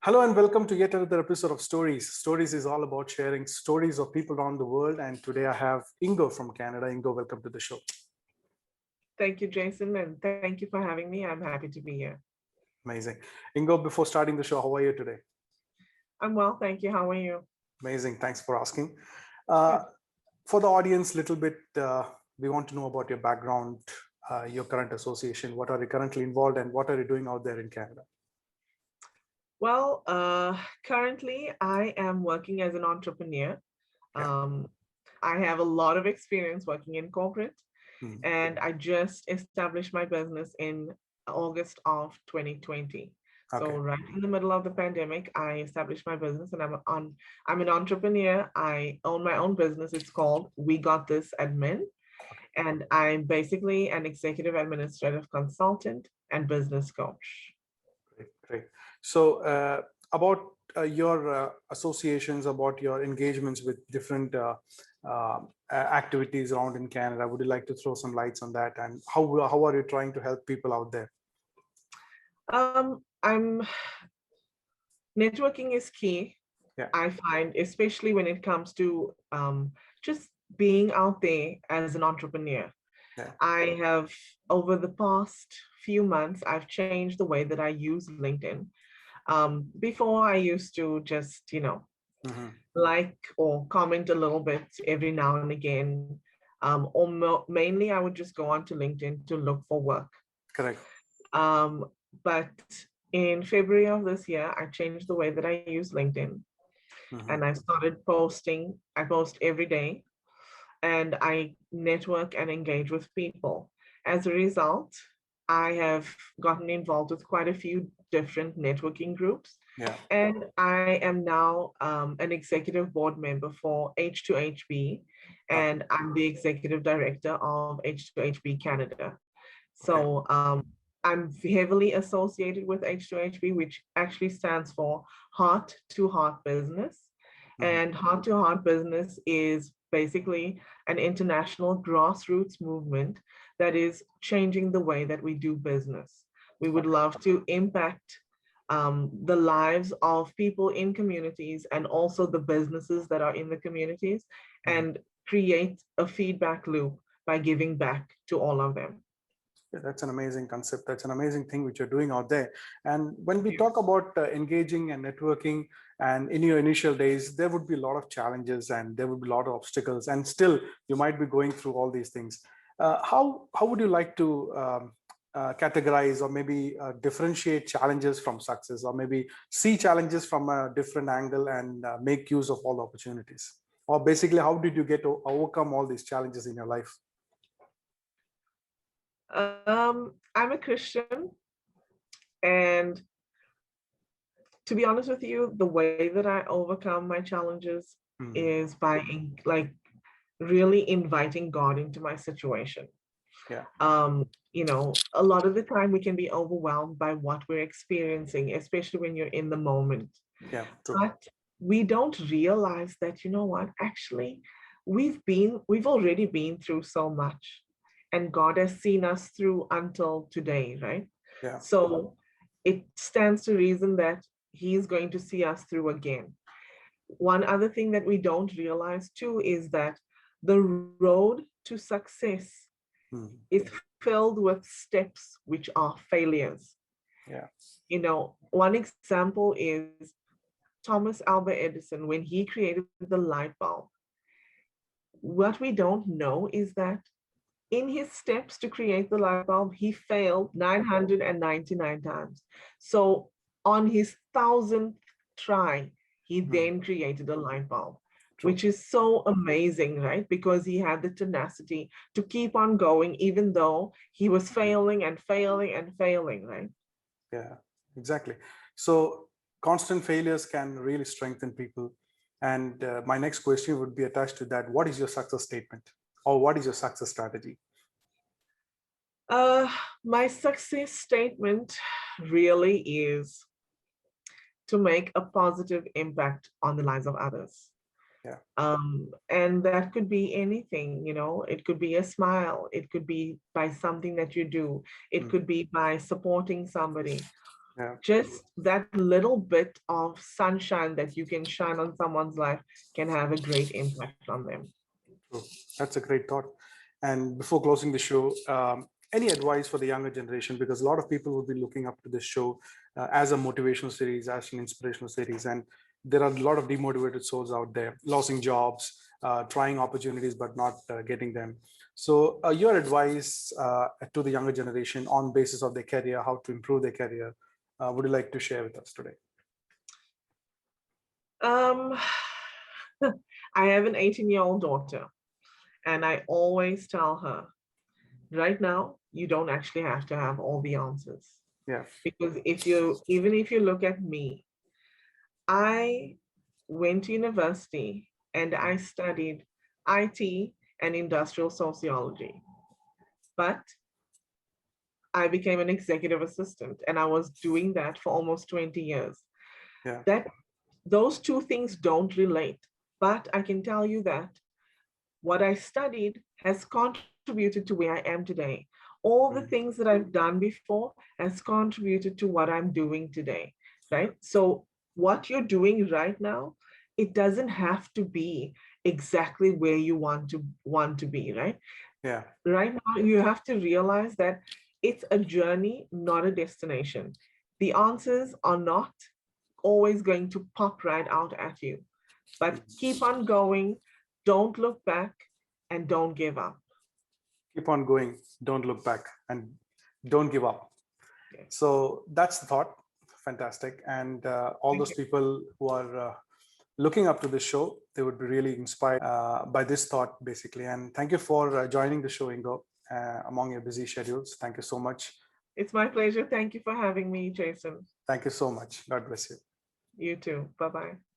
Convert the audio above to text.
Hello and welcome to yet another episode of Stories. Stories is all about sharing stories of people around the world. And today I have Ingor from Canada. Ingor, welcome to the show. Thank you, Jason, and thank you for having me. I'm happy to be here. Amazing. Ingor, before starting the show, how are you today? I'm well, thank you. How are you? Amazing. Thanks for asking. Uh, Good. for the audience, little bit, we want to know about your background, your current association. What are you currently involved in? What are you doing out there in Canada? Well, currently I am working as an entrepreneur. Yeah. Um, I have a lot of experience working in corporate, Hmm. and I just established my business in August of 2020. So Okay. right in the middle of the pandemic, I established my business, and I'm an entrepreneur. I own my own business. It's called We Got This Admin. And I'm basically an executive administrative consultant and business coach. Great. Great. So, about your associations, about your engagements with different activities around in Canada, would you like to throw some lights on that? And how are you trying to help people out there? I'm networking is key. Yeah. I find, especially when it comes to just being out there as an entrepreneur. Yeah. I have, over the past few months, I've changed the way that I use LinkedIn. Before, I used to just, Hmm. like or comment a little bit every now and again. Mainly, I would just go onto LinkedIn to look for work. Correct. Um, but in February of this year, I changed the way that I use LinkedIn, and Hmm. I started posting. I post every day, and I network and engage with people. As a result, I have gotten involved with quite a few different networking groups. Yeah. And I am now an executive board member for H2HB, Okay. and I'm the executive director of H2HB Canada. Okay. So I'm heavily associated with H2HB, which actually stands for Heart to Heart Business. Hmm. And Heart to Heart Business is basically an international grassroots movement that is changing the way that we do business. We would Okay. love to impact the lives of people in communities and also the businesses that are in the communities, Hmm. and create a feedback loop by giving back to all of them. Yeah, that's an amazing concept. That's an amazing thing which you're doing out there. And when we Yeah. talk about engaging and networking, and in your initial days, there would be a lot of challenges and there would be a lot of obstacles, and still you might be going through all these things. How would you like to categorize or maybe differentiate challenges from success, or maybe see challenges from a different angle and make use of all the opportunities? Or basically, how did you get to overcome all these challenges in your life? I'm a Christian, and to be honest with you, the way that I overcome my challenges Hmm. is by like really inviting God into my situation. Yeah. A lot of the time we can be overwhelmed by what we're experiencing, especially when you're in the moment. Yeah. True. But we don't realize that, you know what, actually, we've already been through so much, and God has seen us through until today, right? Yeah. So it stands to reason that He's going to see us through again. One other thing that we don't realize too is that the road to success Hmm. is filled with steps which are failures. Yeah. One example is Thomas Albert Edison, when he created the light bulb. What we don't know is that in his steps to create the light bulb, he failed 999 times. So on his thousandth try, he Hmm. then created a light bulb, True. which is so amazing, right? Because he had the tenacity to keep on going, even though he was Mhm. failing and failing and failing, right? Yeah, exactly. So constant failures can really strengthen people. And my next question would be attached to that. What is your success statement, or what is your success strategy? Uh, my success statement really is to make a positive impact on the lives of others. Yeah. And that could be anything, it could be a smile, it could be by something that you do, it Mhm. could be by supporting somebody. Yeah. Just that little bit of sunshine that you can shine on someone's life can have a great impact on them. True. That's a great thought. And before closing the show, any advice for the younger generation? Because a lot of people will be looking up to this show as a motivational series, as an inspirational series. And there are a lot of demotivated souls out there, losing jobs, trying opportunities, but not getting them. So your advice to the younger generation on basis of their career, how to improve their career, would you like to share with us today? Um, I have an 18-year-old daughter, and I always tell her, right now, you don't actually have to have all the answers. Yeah. Because even if you look at me, I went to university and I studied IT and industrial sociology, but I became an executive assistant and I was doing that for almost 20 years. Yeah. That those two things don't relate, but I can tell you that what I studied has contributed to where I am today. All the Mm. things that I've done before has contributed to what I'm doing today, right? So what you're doing right now, it doesn't have to be exactly where you want to be, right? Yeah. Right now, you have to realize that it's a journey, not a destination. The answers are not always going to pop right out at you, but keep on going, don't look back, and don't give up. Keep on going, don't look back, and don't give up. Okay. So that's the thought. Fantastic. And all Thank those you. people who are looking up to this show, they would be really inspired by this thought, basically. And thank you for joining the show, Ingo, among your busy schedules. Thank you so much. It's my pleasure. Thank you for having me, Jason. Thank you so much. God bless you. You too. Bye-bye.